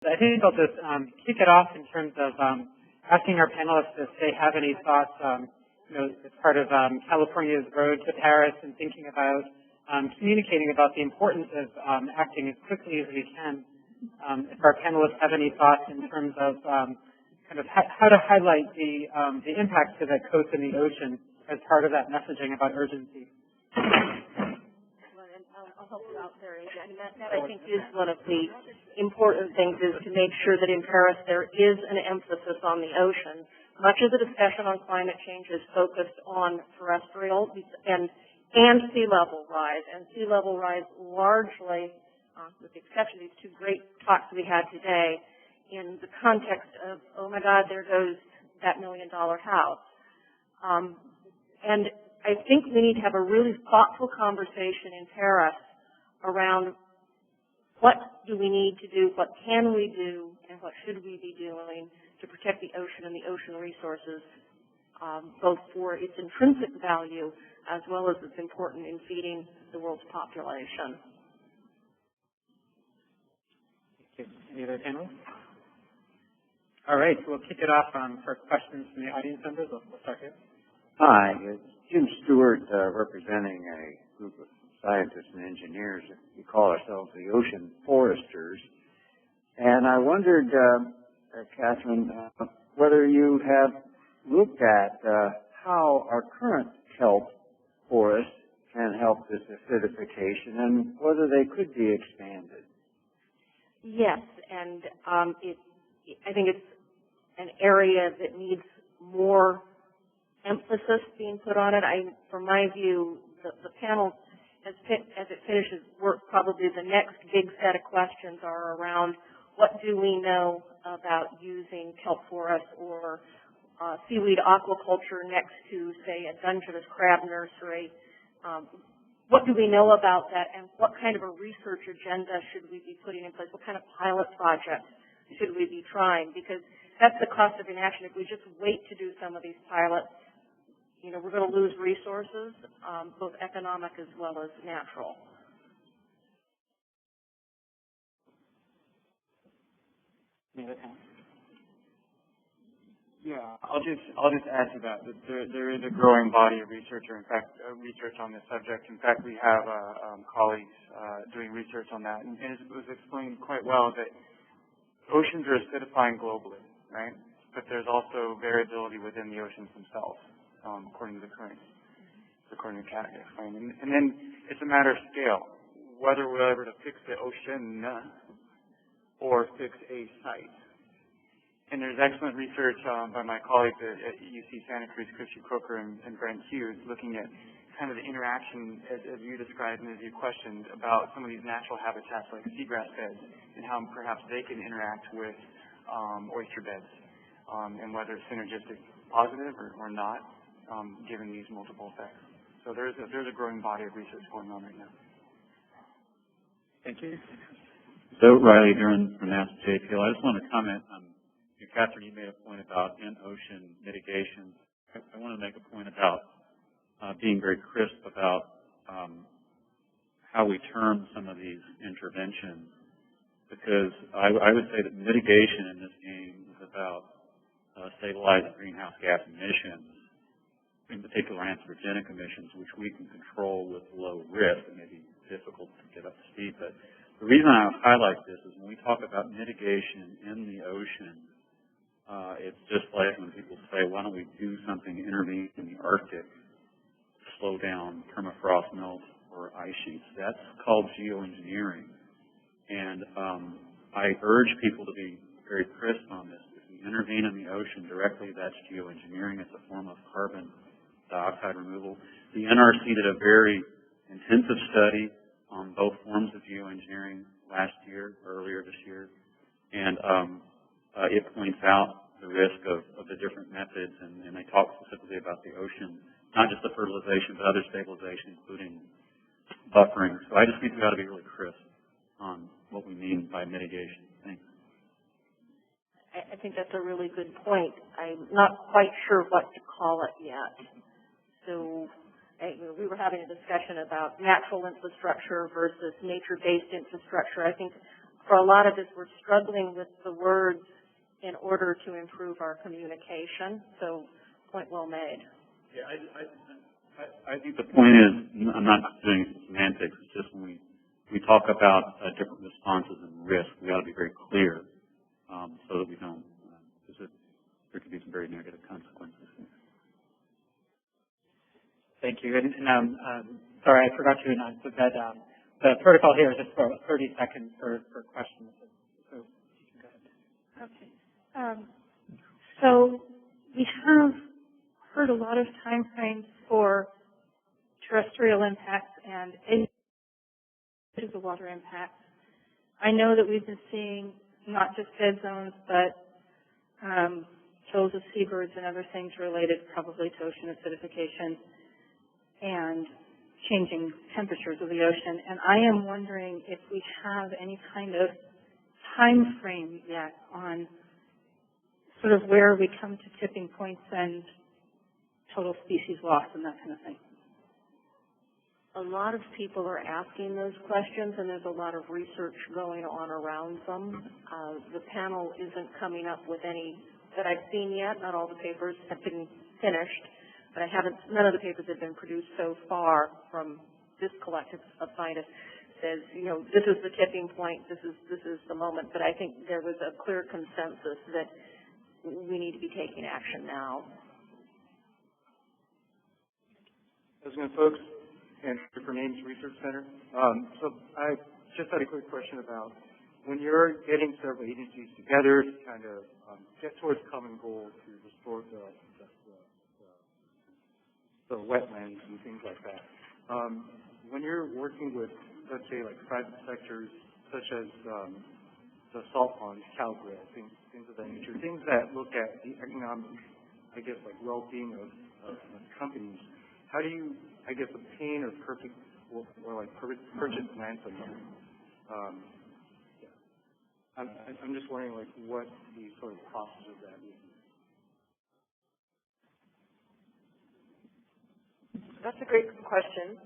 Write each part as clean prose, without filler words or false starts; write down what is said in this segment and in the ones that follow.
I think I'll just kick it off in terms of asking our panelists if they have any thoughts, as part of California's road to Paris and thinking about communicating about the importance of acting as quickly as we can. If our panelists have any thoughts in terms of kind of how to highlight the impacts to the coast and the ocean as part of that messaging about urgency. I'll help you out there. And that I think is one of the important things, is to make sure that in Paris there is an emphasis on the ocean. Much of the discussion on climate change is focused on terrestrial and sea level rise. And sea level rise largely, with the exception of these two great talks we had today, in the context of, oh my God, there goes that $1 million house. And I think we need to have a really thoughtful conversation in Paris around what do we need to do, what can we do, and what should we be doing to protect the ocean and the ocean resources, both for its intrinsic value as well as it's important in feeding the world's population. Thank you. Any other panelists? All right, so we'll kick it off for questions from the audience members. We'll start here. Hi, it's Jim Stewart, representing a group of scientists and engineers. We call ourselves the ocean foresters. And I wondered, Catherine, whether you have looked at how our current kelp forests can help this acidification and whether they could be expanded. Yes, and I think it's an area that needs more emphasis being put on it. From my view, the panel, as it finishes work, probably the next big set of questions are around what do we know about using kelp forest or seaweed aquaculture next to, say, a Dungeness crab nursery. What do we know about that, and what kind of a research agenda should we be putting in place? What kind of pilot projects should we be trying? Because that's the cost of inaction. If we just wait to do some of these pilots, we're going to lose resources, both economic as well as natural. Yeah, I'll just add to that there is a growing body of research, or in fact, research on this subject. In fact, we have colleagues doing research on that, and it was explained quite well that oceans are acidifying globally, right? But there's also variability within the oceans themselves, according to the currents, according to Kat explained. And then it's a matter of scale, whether we're able to fix the ocean or fix a site. And there's excellent research by my colleagues at UC Santa Cruz, Christy Croker and Brent Hughes, looking at kind of the interaction, as you described and as you questioned, about some of these natural habitats like seagrass beds and how perhaps they can interact with oyster beds, and whether it's synergistic, positive or not, given these multiple effects. So there's a growing body of research going on right now. Thank you. So Riley Duran from NASA JPL. I just want to comment on, Catherine, you made a point about in-ocean mitigation. I want to make a point about being very crisp about how we term some of these interventions, because I would say that mitigation in this game is about stabilizing greenhouse gas emissions, in particular anthropogenic emissions, which we can control with low risk. It may be difficult to get up to speed, but the reason I highlight this is when we talk about mitigation in the ocean, it's just like when people say, why don't we do something to intervene in the Arctic to slow down permafrost melt or ice sheets. That's called geoengineering. And I urge people to be very crisp on this. If we intervene in the ocean directly, that's geoengineering. It's a form of carbon dioxide removal. The NRC did a very intensive study on both forms of geoengineering earlier this year, and it points out the risk of the different methods, and they talk specifically about the ocean, not just the fertilization, but other stabilization, including buffering. So I just think we've got to be really crisp on what we mean by mitigation. Thanks. I think that's a really good point. I'm not quite sure what to call it yet. So we were having a discussion about natural infrastructure versus nature-based infrastructure. I think for a lot of this, we're struggling with the words in order to improve our communication. So, point well made. Yeah, I think the point is, I'm not doing semantics, it's just when we talk about different responses and risk, we ought to be very clear so that we don't, because there could be some very negative consequences. Thank you. And sorry, I forgot to announce that the protocol here is just for 30 seconds for questions. So you can go ahead. Okay. So we have heard a lot of time frames for terrestrial impacts and the water impacts. I know that we've been seeing not just dead zones, but kills of seabirds and other things related probably to ocean acidification and changing temperatures of the ocean. And I am wondering if we have any kind of time frame yet on sort of where we come to tipping points and total species loss and that kind of thing. A lot of people are asking those questions, and there's a lot of research going on around them. The panel isn't coming up with any that I've seen yet. Not all the papers have been finished, but none of the papers have been produced so far from this collective of scientists. Says, this is the tipping point, this is the moment. But I think there was a clear consensus that we need to be taking action now. President, folks, and for Names Research Center. So I just had a quick question about when you're getting several agencies together to kind of get towards common goals to restore the wetlands and things like that. When you're working with, let's say, like private sectors such as the salt ponds, Calgary, things of that nature, things that look at the economic, I guess, like well-being of companies. How do you, I guess, obtain or purchase land from them? I'm just wondering, like, what the sort of process of that is. That's a great question.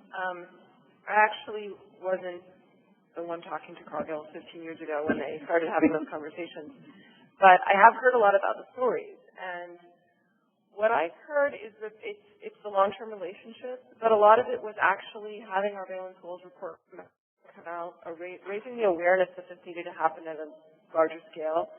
I actually wasn't the one talking to Cargill 15 years ago when they started having those conversations, but I have heard a lot about the stories. And what I've heard is that it's the long-term relationship, but a lot of it was actually having our Valence Goals report come out, raising the awareness that this needed to happen at a larger scale.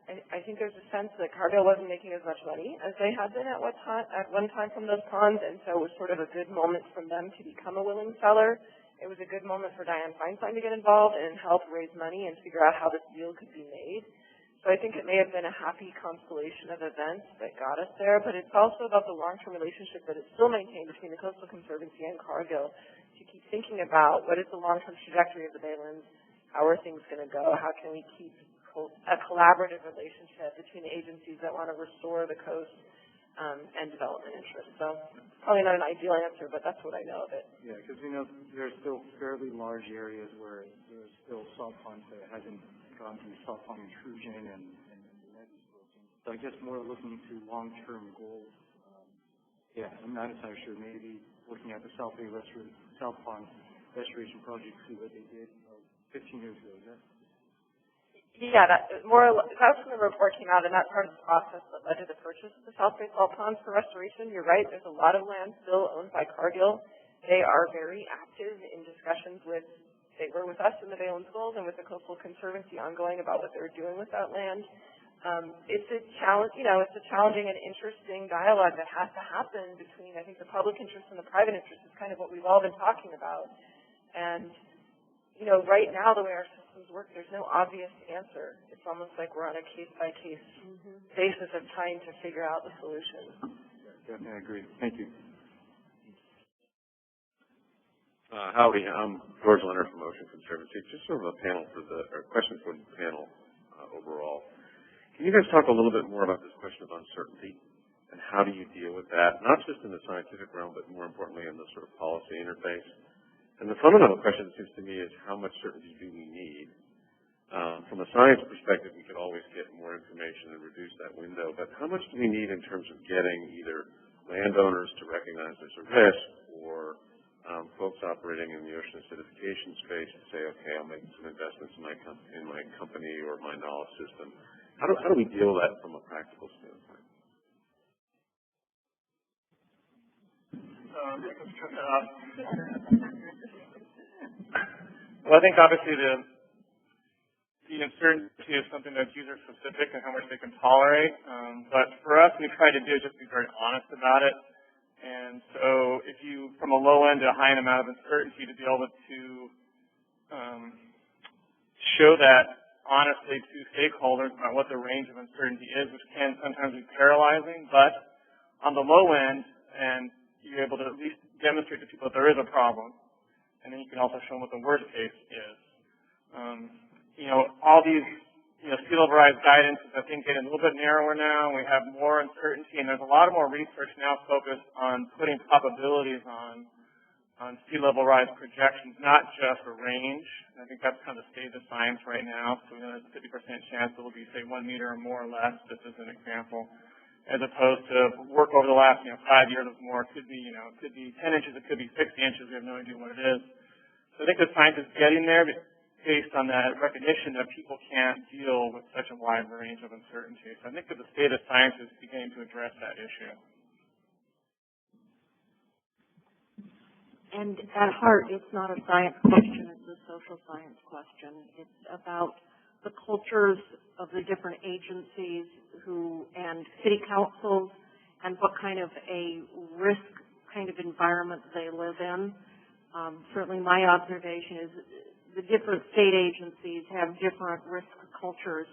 I think there's a sense that Cargill wasn't making as much money as they had been at one time from those ponds, and so it was sort of a good moment for them to become a willing seller. It was a good moment for Dianne Feinstein to get involved and help raise money and figure out how this deal could be made. So I think it may have been a happy constellation of events that got us there, but it's also about the long-term relationship that is still maintained between the Coastal Conservancy and Cargill to keep thinking about what is the long-term trajectory of the Baylands, how are things going to go, how can we keep a collaborative relationship between the agencies that want to restore the coast and development interests. So probably not an ideal answer, but that's what I know of it. Yeah, because there's still fairly large areas where there's still salt ponds that hasn't gone through salt pond intrusion and so I guess more looking to long-term goals. Yeah, I'm not entirely sure. Maybe looking at the South Pond Restoration Project, see what they did 15 years ago. Is that? Yeah, that's when the report came out, and that's part of the process that led to the purchase of the South Bay Salt Ponds for restoration. You're right, there's a lot of land still owned by Cargill. They are very active in discussions they were with us in the Valence Goals and with the Coastal Conservancy ongoing about what they're doing with that land. It's a challenge, it's a challenging and interesting dialogue that has to happen between, I think, the public interest and the private interest is kind of what we've all been talking about. And, right now, the way our systems work, there's no obvious answer. It's almost like we're on a case-by-case basis of trying to figure out the solution. Definitely agree. Thank you. Howdy, I'm George Leonard from Ocean Conservancy. Just sort of a question for the panel overall. Can you guys talk a little bit more about this question of uncertainty and how do you deal with that, not just in the scientific realm, but more importantly in the sort of policy interface? And the fundamental question, it seems to me, is how much certainty do we need? From a science perspective, we could always get more information and reduce that window, but how much do we need in terms of getting either landowners to recognize there's a risk or folks operating in the ocean acidification space to say, okay, I'll make some investments in my company or my knowledge system. How do we deal with that from a practical standpoint? Well, I think obviously the uncertainty is something that's user specific and how much they can tolerate. But for us, we try to do is just be very honest about it. And so if you, from a low end to a high end amount of uncertainty, to be able to show that honestly to stakeholders about what the range of uncertainty is, which can sometimes be paralyzing, but on the low end, and you're able to at least demonstrate to people that there is a problem, and then you can also show them what the worst case is. All these, sea level rise guidance is, I think, getting a little bit narrower now. We have more uncertainty, and there's a lot more research now focused on putting probabilities on sea level rise projections, not just a range. I think that's kind of the state of science right now. So we know there's a 50% chance it will be, say, 1 meter or more or less, just as an example, as opposed to work over the last, 5 years or more. It could be, it could be 10 inches, it could be 60 inches. We have no idea what it is. So I think the science is getting there based on that recognition that people can't deal with such a wide range of uncertainty. So I think that the state of science is beginning to address that issue. And at heart, it's not a science question, it's a social science question. It's about the cultures of the different agencies and city councils and what kind of a risk kind of environment they live in. Certainly my observation is the different state agencies have different risk cultures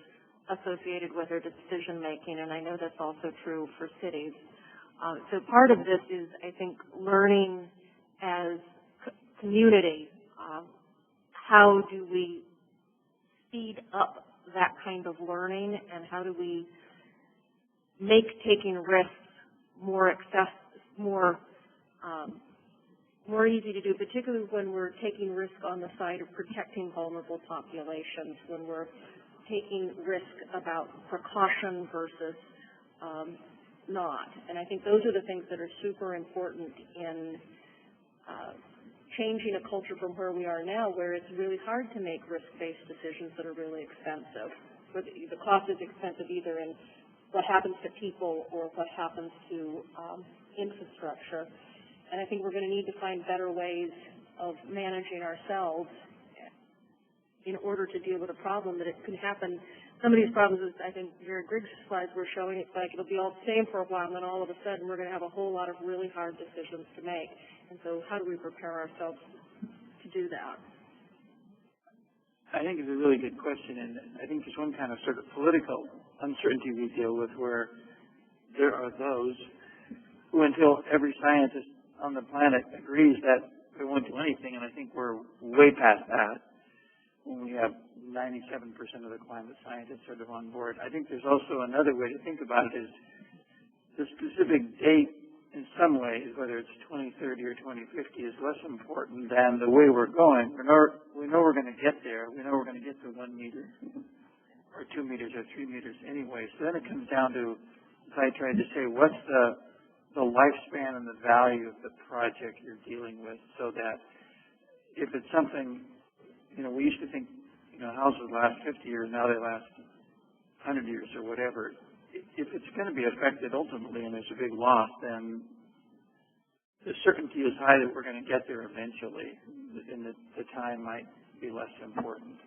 associated with their decision making, and I know that's also true for cities. So part of this is, I think, learning as community, how do we speed up that kind of learning, and how do we make taking risks more easy to do, particularly when we're taking risk on the side of protecting vulnerable populations, when we're taking risk about precaution versus not. And I think those are the things that are super important in changing a culture from where we are now, where it's really hard to make risk-based decisions that are really expensive. The cost is expensive either in what happens to people or what happens to infrastructure. And I think we're going to need to find better ways of managing ourselves in order to deal with a problem that it can happen. Some of these problems, as I think Jared Griggs' slides were showing, it's like it'll be all the same for a while, and then all of a sudden we're going to have a whole lot of really hard decisions to make. And so how do we prepare ourselves to do that? I think it's a really good question, and I think there's one kind of sort of political uncertainty we deal with where there are those who, until every scientist on the planet agrees that they won't do anything, and I think we're way past that when we have 97% of the climate scientists sort of on board. I think there's also another way to think about it is the specific date in some ways, whether it's 2030 or 2050, is less important than the way we're going. We know we're going to get there. We know we're going to get to 1 meter or 2 meters or 3 meters anyway. So then it comes down to, as I tried to say, what's the lifespan and the value of the project you're dealing with, so that if it's something, we used to think, houses last 50 years, now they last 100 years or whatever. If it's going to be affected ultimately and there's a big loss, then the certainty is high that we're going to get there eventually, and the time might be less important.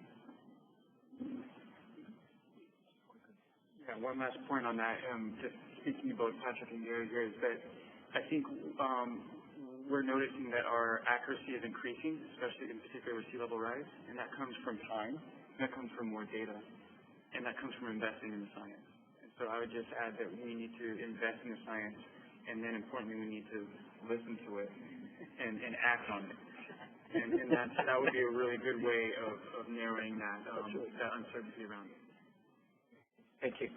Yeah, one last point on that, just speaking about Patrick and Gary here, is that I think we're noticing that our accuracy is increasing, especially in particular with sea level rise, and that comes from time, and that comes from more data, and that comes from investing in the science. And so I would just add that we need to invest in the science, and then importantly we need to listen to it and act on it. And that would be a really good way of narrowing that uncertainty around it. Thank you.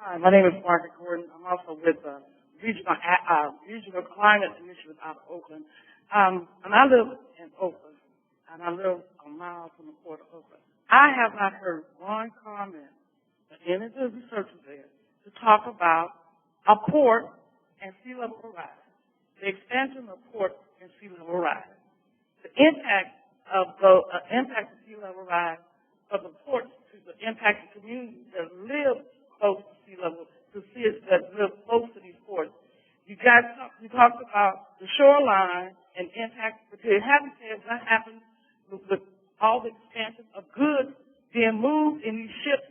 Hi, my name is Margaret Gordon. I'm also with the Regional Climate Initiative out of Oakland. And I live in Oakland, and I live a mile from the port of Oakland. I have not heard one comment by any of the researchers there to talk about a port and sea level rise, the expansion of port and sea level rise. the impact of sea level rise of the ports to the impact of communities that live close to sea level, to cities that live close to these ports. You talked about the shoreline and impact, but you haven't said what happens with all the expansion of goods being moved in these ships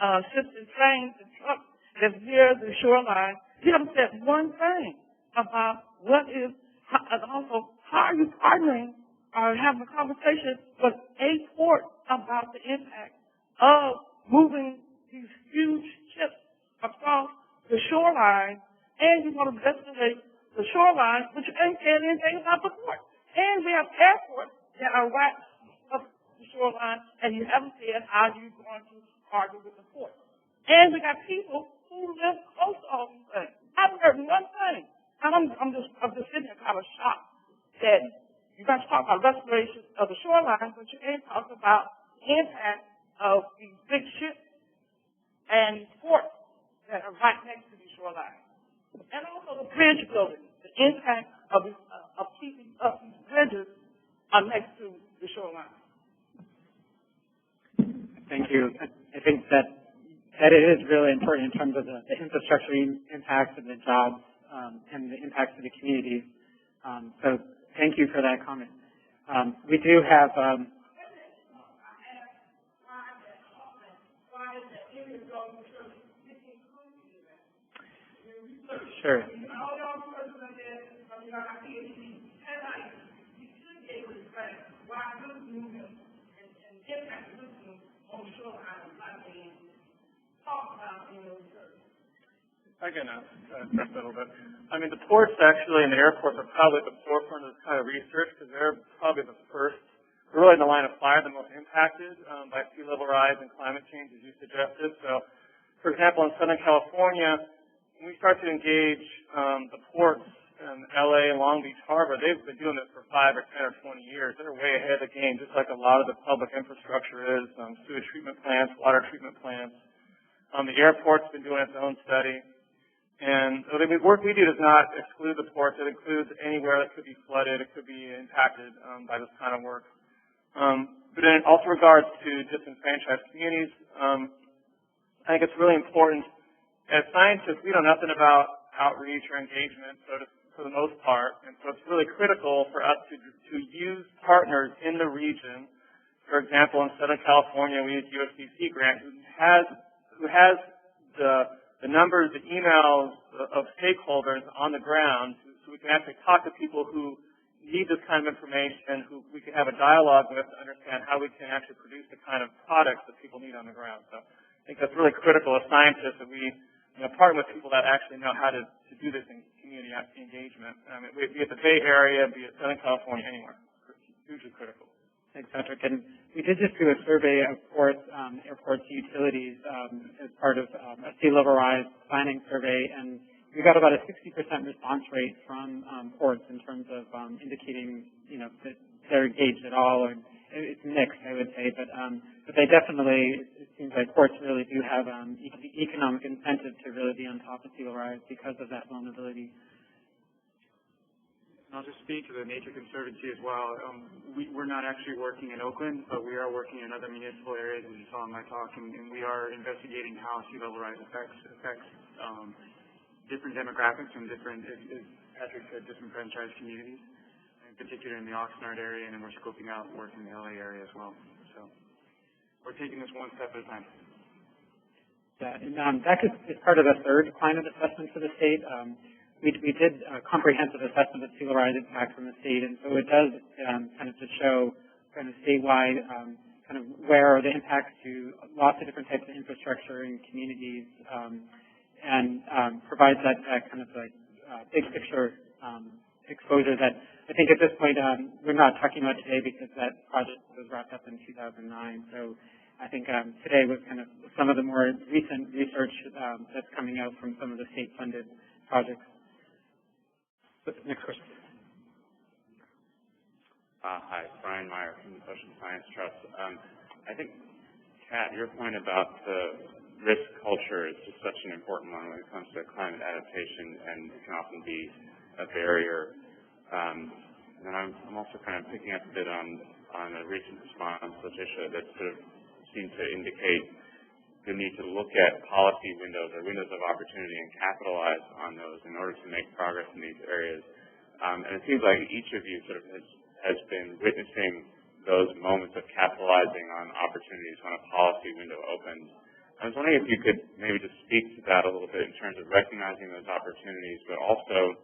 and trains and trucks that's near the shoreline. You haven't said one thing about and also how are you partnering or having a conversation with a port about the impact of moving these huge ships across the shoreline, and you want to investigate the shoreline, but you ain't saying anything about the port. And we have airports that are right up the shoreline, and you haven't said how you're going to argue with the port. And we got people who live close to all these things. I haven't heard one thing. I'm just sitting there kind of shocked that you guys talk about restoration of the shoreline, but you ain't talking about the impact of these big ships and ports that are right next to these shorelines. And also the bridge building, the impact of keeping up these bridges are next to the shoreline. Thank you. I think that it is really important in terms of the infrastructure impacts of the jobs and the impacts of the communities. So thank you for that comment. We do have sure. I can address that a little bit. I mean, the ports actually and the airports are probably at the forefront of this kind of research because they're probably the first, really in the line of fire, the most impacted by sea level rise and climate change, as you suggested. So, for example, in Southern California, when we start to engage the ports in LA and Long Beach Harbor, they've been doing this for 5 or 10 or 20 years. They're way ahead of the game, just like a lot of the public infrastructure is, sewage treatment plants, water treatment plants. The airport's been doing its own study. And so the work we do does not exclude the ports. It includes anywhere that could be flooded, it could be impacted by this kind of work. But in also regards to disenfranchised communities, I think it's really important. As scientists, we know nothing about outreach or engagement, for the most part, and so it's really critical for us to use partners in the region. For example, in Southern California, we use USDC grant, who has the numbers, the emails of stakeholders on the ground, so we can actually talk to people who need this kind of information, who we can have a dialogue with to understand how we can actually produce the kind of products that people need on the ground. So I think that's really critical as scientists that we partner with people that actually know how to do this in community engagement. Be it the Bay Area, be it Southern California, anywhere. It's hugely critical. Thanks, Patrick. And we did just do a survey of ports, airports, utilities as part of a sea level rise planning survey, and we got about a 60% response rate from ports in terms of indicating, that they're engaged at all. And it's mixed, I would say, but they definitely, it seems like ports really do have economic incentive to really be on top of sea level rise because of that vulnerability. I'll just speak to the Nature Conservancy as well. We're not actually working in Oakland, but we are working in other municipal areas, as you saw in my talk, and we are investigating how sea level rise affects different demographics and different, as Patrick said, disenfranchised communities, in particular in the Oxnard area, and then we're scoping out work in the LA area as well. So we're taking this one step at a time. Yeah, and that is part of the third climate assessment for the state. We did a comprehensive assessment of sea level rise impact from the state, and so it does kind of to show kind of statewide kind of where are the impacts to lots of different types of infrastructure and communities, and provides that kind of like big picture exposure that I think at this point we're not talking about today because that project was wrapped up in 2009. So I think today was kind of some of the more recent research that's coming out from some of the state-funded projects. Next question. Hi, Brian Meyer from the Social Science Trust. I think, Kat, your point about the risk culture is just such an important one when it comes to climate adaptation, and it can often be a barrier. then I'm also kind of picking up a bit on a recent response, Letitia, that sort of seemed to indicate the need to look at policy windows or windows of opportunity and capitalize on those in order to make progress in these areas. And it seems like each of you sort of has been witnessing those moments of capitalizing on opportunities when a policy window opens. I was wondering if you could maybe just speak to that a little bit in terms of recognizing those opportunities, but also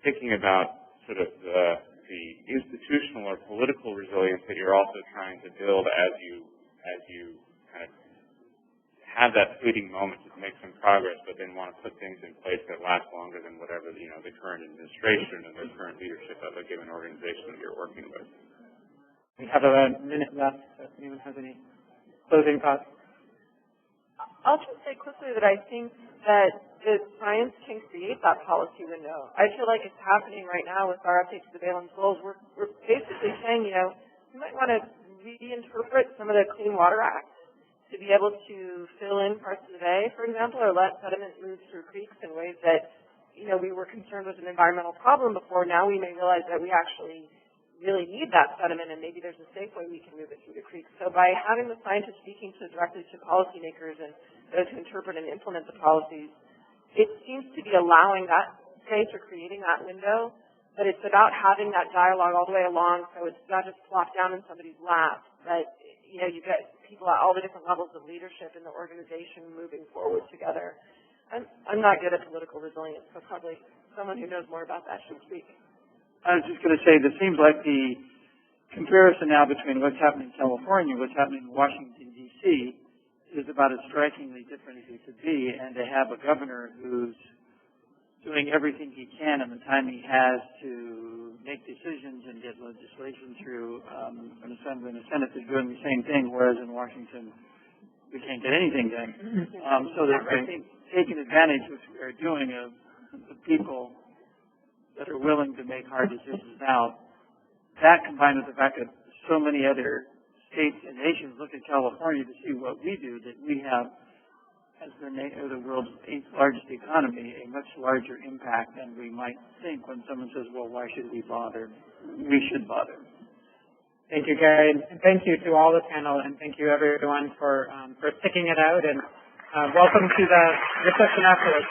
thinking about sort of the institutional or political resilience that you're also trying to build as you kind of have that fleeting moment to make some progress, but then want to put things in place that last longer than whatever the current administration and the current leadership of a given organization that you're working with. We have a minute left, so if anyone has any closing thoughts. I'll just say quickly that I think that the science can create that policy window. I feel like it's happening right now with our updates to the Valence goals. We're basically saying, we might want to reinterpret some of the Clean Water Act to be able to fill in parts of the bay, for example, or let sediment move through creeks in ways that, we were concerned was an environmental problem before. Now we may realize that we actually really need that sediment, and maybe there's a safe way we can move it through the creeks. So by having the scientists speaking directly to policymakers and those who interpret and implement the policies, it seems to be allowing that space or creating that window, but it's about having that dialogue all the way along, so it's not just plopped down in somebody's lap, but you get people at all the different levels of leadership in the organization moving forward together. I'm not good at political resilience, so probably someone who knows more about that should speak. I was just going to say, this seems like the comparison now between what's happening in California and what's happening in Washington, D.C. is about as strikingly different as it could be, and to have a governor who's doing everything he can in the time he has to make decisions and get legislation through an assembly and a Senate is doing the same thing, whereas in Washington we can't get anything done. So they're, I think, taking advantage, which they're doing, of the people that are willing to make hard decisions now. That combined with the fact that so many other states and nations look at California to see what we do, that we have, as the world's 8th largest economy, a much larger impact than we might think when someone says, well, why should we bother? We should bother. Thank you, Gary, and thank you to all the panel, and thank you everyone for sticking it out, and welcome to the reception afterwards.